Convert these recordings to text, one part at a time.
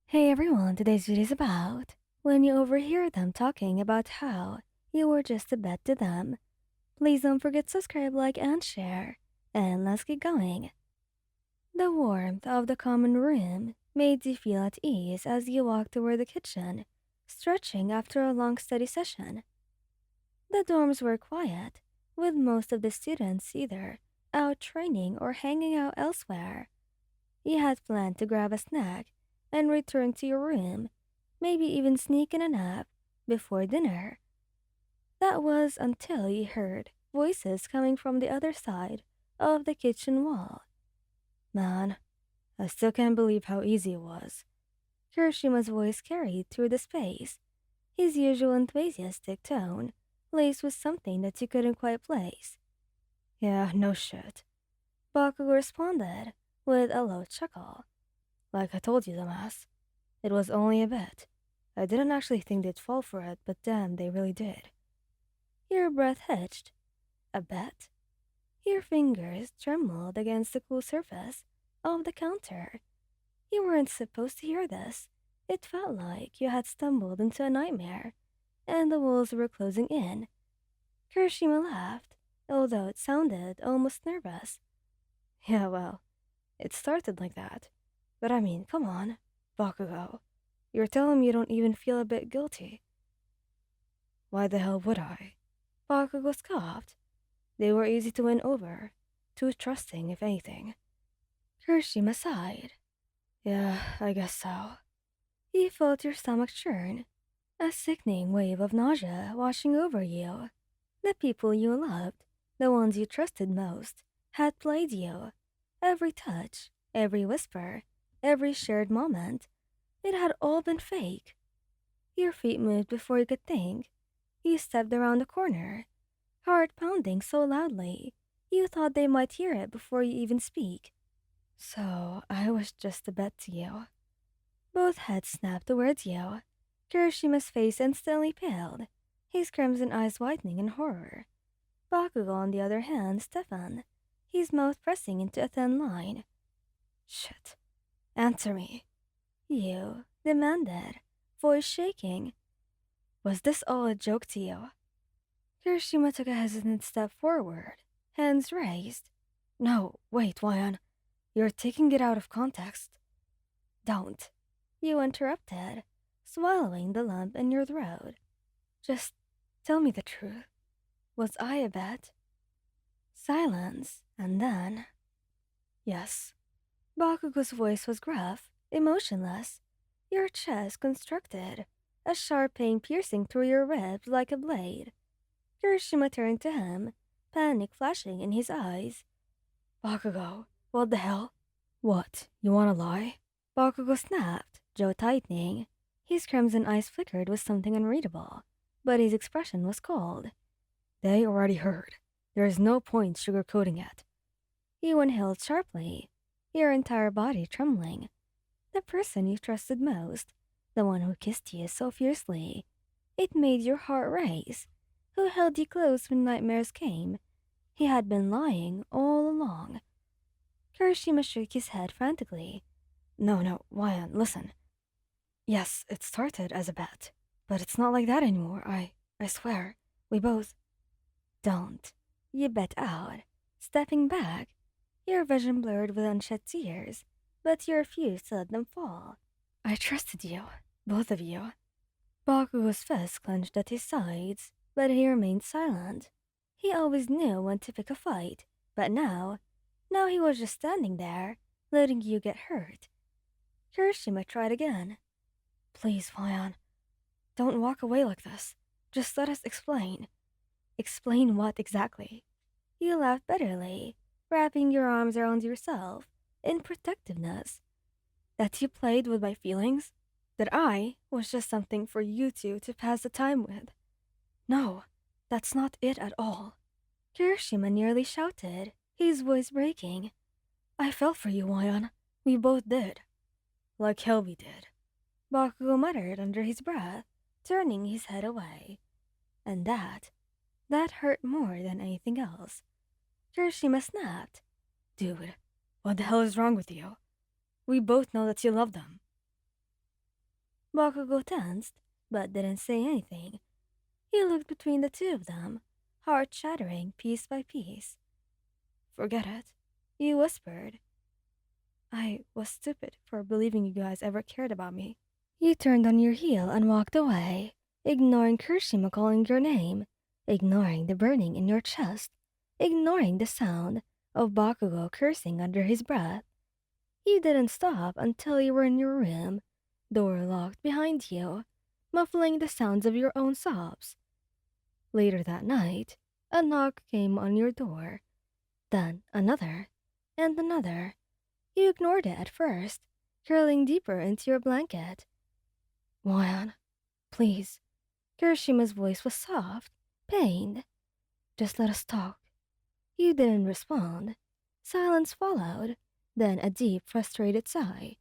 Hey everyone, today's video is about when you overhear them talking about how you were just a bet to them. Please don't forget to subscribe, like, and share. And let's get going. The warmth of the common room made you feel at ease as you walked toward the kitchen, stretching after a long study session. The dorms were quiet, with most of the students either out training or hanging out elsewhere. You had planned to grab a snack and return to your room, maybe even sneak in a nap before dinner. That was until you heard voices coming from the other side of the kitchen wall. Man, I still can't believe how easy it was. Kirishima's voice carried through the space, his usual enthusiastic tone laced with something that you couldn't quite place. Yeah, no shit. Bakugo responded with a low chuckle. Like I told you, dumbass. It was only a bet. I didn't actually think they'd fall for it, but damn, they really did. Your breath hitched. A bet? Your fingers trembled against the cool surface of the counter. You weren't supposed to hear this. It felt like you had stumbled into a nightmare, and the walls were closing in. Kirishima laughed, although it sounded almost nervous. Yeah, well, it started like that. But I mean, come on, Bakugo. You're telling me you don't even feel a bit guilty. Why the hell would I? Bakugo scoffed. They were easy to win over. Too trusting, if anything. Kirishima sighed. Yeah, I guess so. You felt your stomach churn. A sickening wave of nausea washing over you. The people you loved, the ones you trusted most, had played you. Every touch, every whisper, every shared moment, it had all been fake. Your feet moved before you could think. You stepped around the corner, heart pounding so loudly, you thought they might hear it before you even speak. So, I was just a bet to you. Both heads snapped towards you. Kirishima's face instantly paled, his crimson eyes widening in horror. Bakugo, on the other hand, stiffened, his mouth pressing into a thin line. Shit. Answer me. You demanded, voice shaking. Was this all a joke to you? Kirishima took a hesitant step forward, hands raised. No, wait, Wayan. You're taking it out of context. Don't. You interrupted, swallowing the lump in your throat. Just tell me the truth. Was I a bet? Silence, and then... Yes. Bakugo's voice was gruff, emotionless. Your chest constricted, a sharp pain piercing through your ribs like a blade. Kirishima turned to him, panic flashing in his eyes. Bakugo, what the hell? What, you wanna lie? Bakugo snapped, jaw tightening. His crimson eyes flickered with something unreadable, but his expression was cold. They already heard. There is no point sugarcoating it. You inhaled sharply, your entire body trembling. The person you trusted most, the one who kissed you so fiercely. It made your heart race. Who held you close when nightmares came. He had been lying all along. Kirishima shook his head frantically. No, Wayan, listen. Yes, it started as a bet, but it's not like that anymore, I swear. We both... Don't. You bet out. Stepping back, your vision blurred with unshed tears, but you refused to let them fall. I trusted you, both of you. Bakugo's fist clenched at his sides, but he remained silent. He always knew when to pick a fight, but now he was just standing there, letting you get hurt. Kirishima tried again. Please, Wayan, don't walk away like this. Just let us explain. Explain what exactly? You laughed bitterly, wrapping your arms around yourself in protectiveness. That you played with my feelings? That I was just something for you two to pass the time with? No, that's not it at all. Kirishima nearly shouted, his voice breaking. I fell for you, Wayan. We both did. Like hell we did. Bakugo muttered under his breath, turning his head away. And that hurt more than anything else. Kirishima snapped. Dude, what the hell is wrong with you? We both know that you love them. Bakugo tensed, but didn't say anything. He looked between the two of them, heart shattering piece by piece. Forget it, you whispered. I was stupid for believing you guys ever cared about me. You turned on your heel and walked away, ignoring Kirishima calling your name, ignoring the burning in your chest, ignoring the sound of Bakugo cursing under his breath. You didn't stop until you were in your room, door locked behind you, muffling the sounds of your own sobs. Later that night, a knock came on your door, then another, and another. You ignored it at first, curling deeper into your blanket. Moyan, please. Kirishima's voice was soft, pained. Just let us talk. You didn't respond. Silence followed, then a deep, frustrated sigh.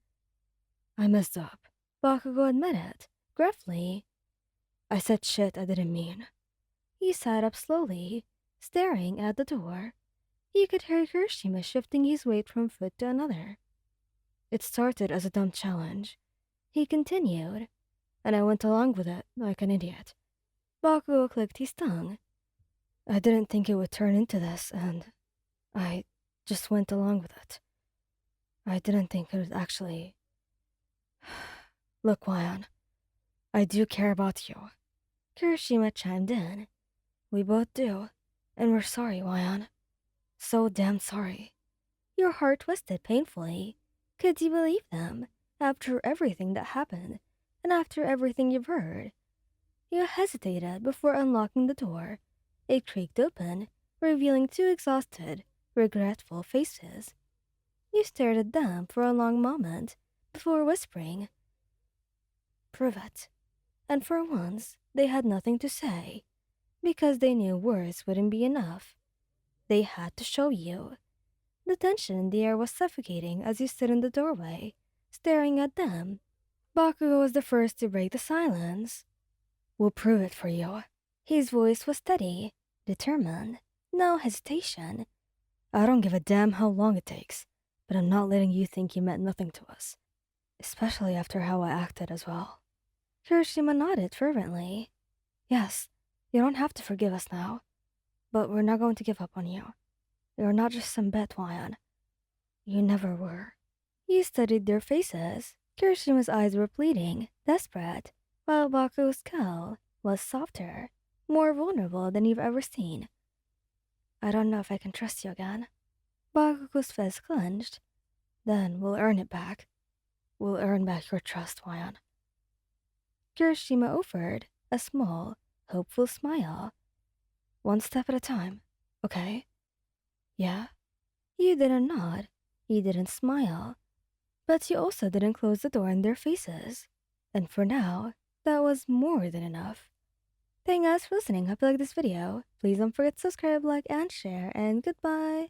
I messed up. Bakugo admitted, gruffly. I said shit I didn't mean. He sat up slowly, staring at the door. You could hear Kirishima shifting his weight from foot to another. It started as a dumb challenge. He continued, and I went along with it like an idiot. Bakugo clicked his tongue. I didn't think it would turn into this, and I just went along with it. I didn't think it would actually... Look, Wyon, I do care about you. Kirishima chimed in. We both do, and we're sorry, Wyon. So damn sorry. Your heart twisted painfully. Could you believe them? After everything that happened, and after everything you've heard. You hesitated before unlocking the door. It creaked open, revealing two exhausted, regretful faces. You stared at them for a long moment before whispering, Prove it. And for once, they had nothing to say, because they knew words wouldn't be enough. They had to show you. The tension in the air was suffocating as you stood in the doorway, staring at them. Bakugo was the first to break the silence. We'll prove it for you. His voice was steady, determined, no hesitation. I don't give a damn how long it takes, but I'm not letting you think you meant nothing to us. Especially after how I acted as well. Kirishima nodded fervently. Yes, you don't have to forgive us now, but we're not going to give up on you. You're not just some Betwayan. You never were. You studied their faces. Kirishima's eyes were pleading, desperate, while Baku's scowl was softer, more vulnerable than you've ever seen. I don't know if I can trust you again. Bakugo's fist clenched. Then we'll earn it back. We'll earn back your trust, Wyon. Kirishima offered a small, hopeful smile. One step at a time, okay? Yeah? You didn't nod. You didn't smile. But you also didn't close the door in their faces. And for now, that was more than enough. Thank you guys for listening. Hope you like this video. Please don't forget to subscribe, like, and share, and goodbye.